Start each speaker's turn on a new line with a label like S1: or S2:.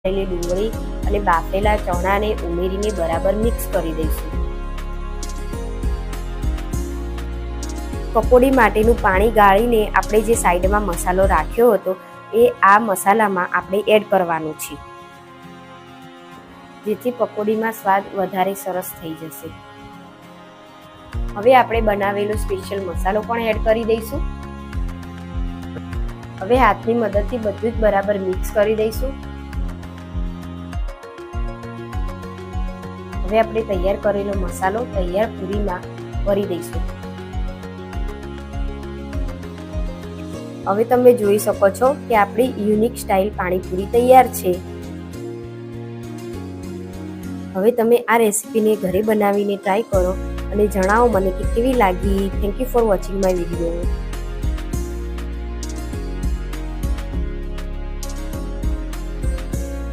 S1: ડુંગળી અને બાફેલા ચણાને ઉમેરીને બરાબર મિક્સ કરી દઈશું. પકોડી માટેનું પાણી ગાળીને આપણે જે સાઈડમાં મસાલો રાખ્યો હતો એ આ મસાલામાં આપણે એડ કરવાનું છે, જેથી પકોડીમાં સ્વાદ વધારે સરસ થઈ જશે. હવે આપણે બનાવેલો સ્પેશિયલ મસાલો પણ એડ કરી દઈશું. હવે હાથની મદદથી બધું જ બરાબર મિક્સ કરી દઈશું. હવે આપણે તૈયાર કરેલો મસાલો તૈયાર પૂરીમાં ભરી દઈશું. હવે તમે જોઈ શકો છો કે આપણી યુનિક સ્ટાઇલ પાણીપુરી તૈયાર છે. હવે તમે આ રેસીપીને ઘરે બનાવીને ટ્રાય કરો અને જણાવો મને કે કેવી લાગી. Thank you for watching my video.